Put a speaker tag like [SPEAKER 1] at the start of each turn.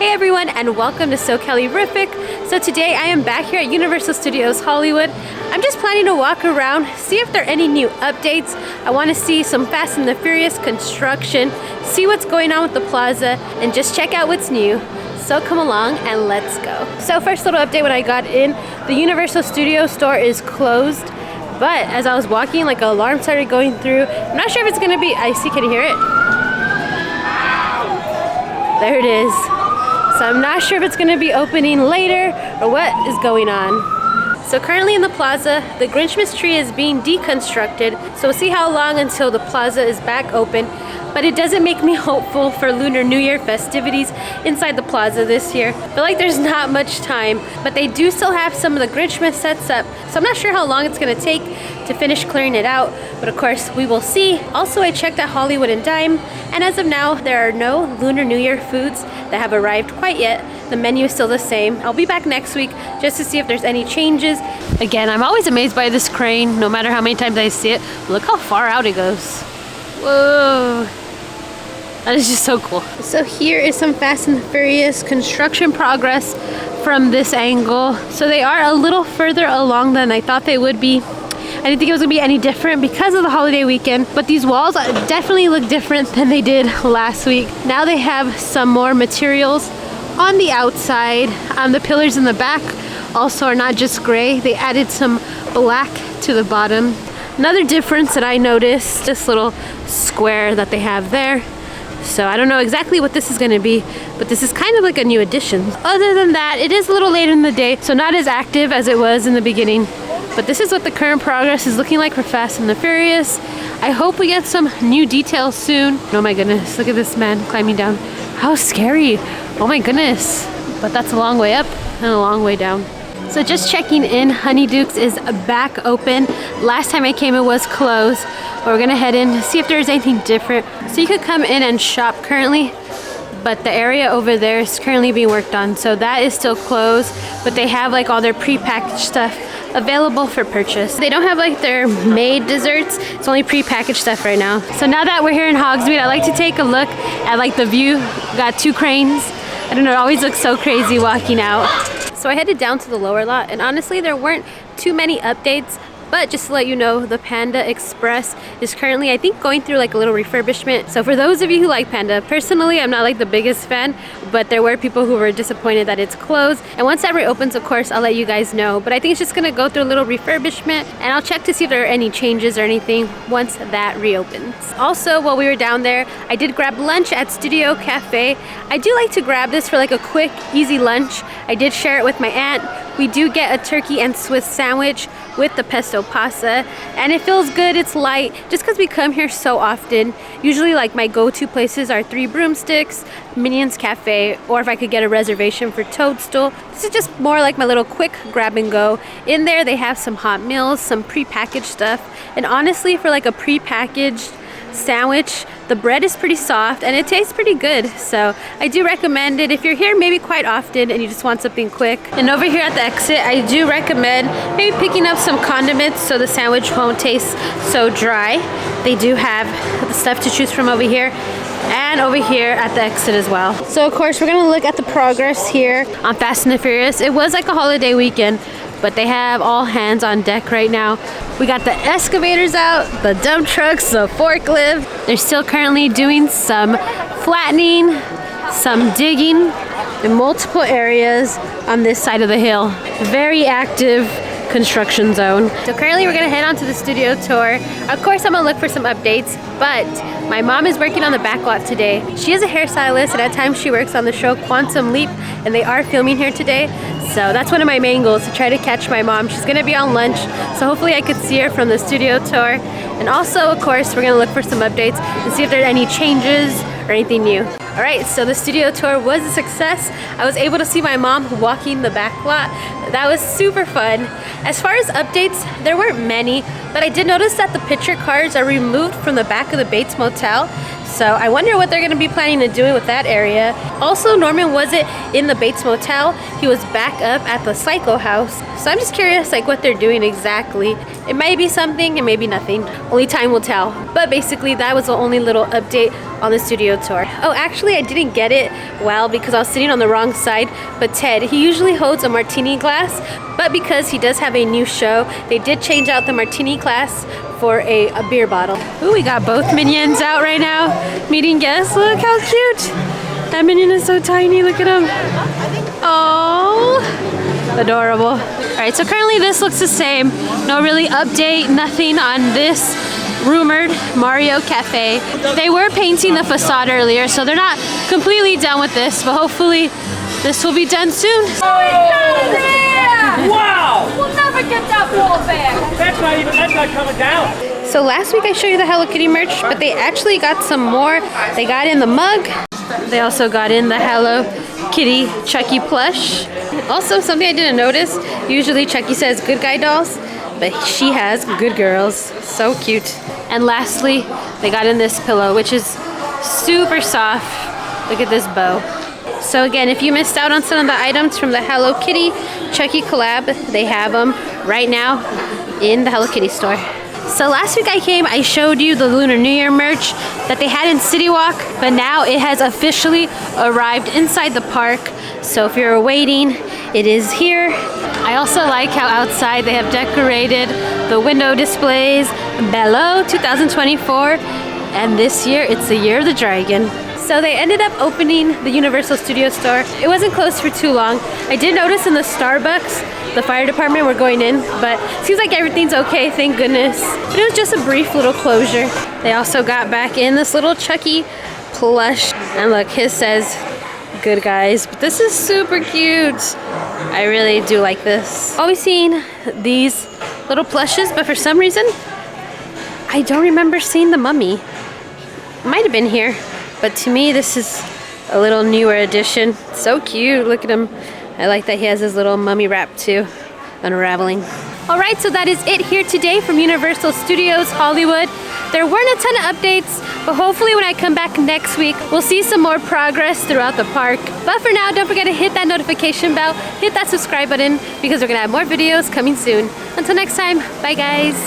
[SPEAKER 1] Hey everyone, and welcome to SoCaliRific. So today I am back here at Universal Studios Hollywood. I'm just planning to walk around, see if there are any new updates. I want to see some Fast and the Furious construction, see what's going on with the plaza, and just check out what's new. So come along and let's go. So first little update when I got in, the Universal Studios store is closed. But as I was walking, like an alarm started going through. I'm not sure if it's gonna be icy, can you hear it? There it is. So I'm not sure if it's gonna be opening later or what is going on. So currently in the plaza, the Grinchmas tree is being deconstructed. So we'll see how long until the plaza is back open. But it doesn't make me hopeful for Lunar New Year festivities inside the plaza this year. I feel like there's not much time, but they do still have some of the Grinchmas sets up. So I'm not sure how long it's gonna take to finish clearing it out, but of course we will see. Also, I checked at Hollywood and Dime, and as of now, there are no Lunar New Year foods that have arrived quite yet. The menu is still the same. I'll be back next week just to see if there's any changes. Again, I'm always amazed by this crane, no matter how many times I see it. Look how far out it goes. Whoa. That is just so cool. So here is some Fast and the Furious construction progress from this angle. So they are a little further along than I thought they would be. I didn't think it was gonna be any different because of the holiday weekend, but these walls definitely look different than they did last week. Now they have some more materials on the outside. The pillars in the back also are not just gray. They added some black to the bottom. Another difference that I noticed, this little square that they have there. So I don't know exactly what this is going to be, but this is kind of like a new addition. Other than that, it is a little later in the day, so not as active as it was in the beginning. But this is what the current progress is looking like for Fast and the Furious. I hope we get some new details soon. Oh my goodness, look at this man climbing down. How scary. Oh my goodness. But that's a long way up and a long way down. So just checking in, Honeyduke's is back open. Last time I came it was closed. But we're gonna head in to see if there's anything different. So you could come in and shop currently, but the area over there is currently being worked on. So that is still closed, but they have like all their pre-packaged stuff available for purchase. They don't have like their made desserts. It's only pre-packaged stuff right now. So now that we're here in Hogsmeade, I like to take a look at like the view. Got two cranes. I don't know, it always looks so crazy walking out. So I headed down to the lower lot, and honestly there weren't too many updates, but just to let you know, the Panda Express is currently, I think, going through like a little refurbishment. So for those of you who like Panda, personally I'm not like the biggest fan, but there were people who were disappointed that it's closed. And once that reopens, of course, I'll let you guys know. But I think it's just gonna go through a little refurbishment, and I'll check to see if there are any changes or anything once that reopens. Also, while we were down there, I did grab lunch at Studio Cafe. I do like to grab this for like a quick, easy lunch. I did share it with my aunt. We do get a turkey and Swiss sandwich with the pesto pasta, and it feels good, it's light, just because we come here so often. Usually like my go-to places are Three Broomsticks, Minions Cafe, or if I could get a reservation for Toadstool. This is just more like my little quick grab and go. In there they have some hot meals, some pre-packaged stuff, and honestly for like a pre-packaged sandwich, the bread is pretty soft and it tastes pretty good. So I do recommend it if you're here maybe quite often and you just want something quick. And over here at the exit, I do recommend maybe picking up some condiments so the sandwich won't taste so dry. They do have the stuff to choose from over here and over here at the exit as well. So of course we're gonna look at the progress here on Fast and the Furious. It was like a holiday weekend, but they have all hands on deck right now. We got the excavators out, the dump trucks, the forklift. They're still currently doing some flattening, some digging in multiple areas on this side of the hill. Very active construction zone. So currently we're gonna head on to the studio tour. Of course I'm gonna look for some updates, but my mom is working on the back lot today. She is a hairstylist, and at times she works on the show Quantum Leap, and they are filming here today. So that's one of my main goals, to try to catch my mom. She's gonna be on lunch, so hopefully I could see her from the studio tour. And also, of course, we're gonna look for some updates and see if there are any changes or anything new. All right, so the studio tour was a success. I was able to see my mom walking the back lot. That was super fun. As far as updates, there weren't many, but I did notice that the picture cards are removed from the back of the Bates Motel. So I wonder what they're going to be planning to do with that area. Also, Norman wasn't in the Bates Motel. He was back up at the Psycho House. So I'm just curious like what they're doing exactly. It might be something, it may be nothing. Only time will tell. But basically that was the only little update on the studio tour. Oh, actually I didn't get it well because I was sitting on the wrong side. But Ted, he usually holds a martini glass. But because he does have a new show, they did change out the martini glass for a beer bottle. Ooh, we got both minions out right now meeting guests. Look how cute. That minion is so tiny. Look at him. Oh, adorable. All right, so currently this looks the same. No really update, nothing on this rumored Mario Cafe. They were painting the facade earlier, so they're not completely done with this, but hopefully this will be done soon.
[SPEAKER 2] Wow!
[SPEAKER 3] We'll never get that ball back.
[SPEAKER 2] That's not coming down.
[SPEAKER 1] So last week I showed you the Hello Kitty merch, but they actually got some more. They got in the mug. They also got in the Hello Kitty Chucky plush. Also, something I didn't notice, usually Chucky says good guy dolls, but she has good girls. So cute. And lastly, they got in this pillow, which is super soft. Look at this bow. So again, if you missed out on some of the items from the Hello Kitty Chucky collab, they have them right now in the Hello Kitty store. So last week I came, I showed you the Lunar New Year merch that they had in City Walk, but now it has officially arrived inside the park. So if you're waiting, it is here. I also like how outside they have decorated the window displays, Bello 2024, and this year it's the Year of the Dragon. So they ended up opening the Universal Studios store. It wasn't closed for too long. I did notice in the Starbucks, the fire department were going in, but it seems like everything's okay, thank goodness. But it was just a brief little closure. They also got back in this little Chucky plush. And look, his says, good guys. But this is super cute. I really do like this. Always seen these little plushes, but for some reason, I don't remember seeing the mummy. Might have been here. But to me, this is a little newer edition. So cute, look at him. I like that he has his little mummy wrap too, unraveling. All right, so that is it here today from Universal Studios Hollywood. There weren't a ton of updates, but hopefully when I come back next week, we'll see some more progress throughout the park. But for now, don't forget to hit that notification bell, hit that subscribe button, because we're gonna have more videos coming soon. Until next time, bye guys.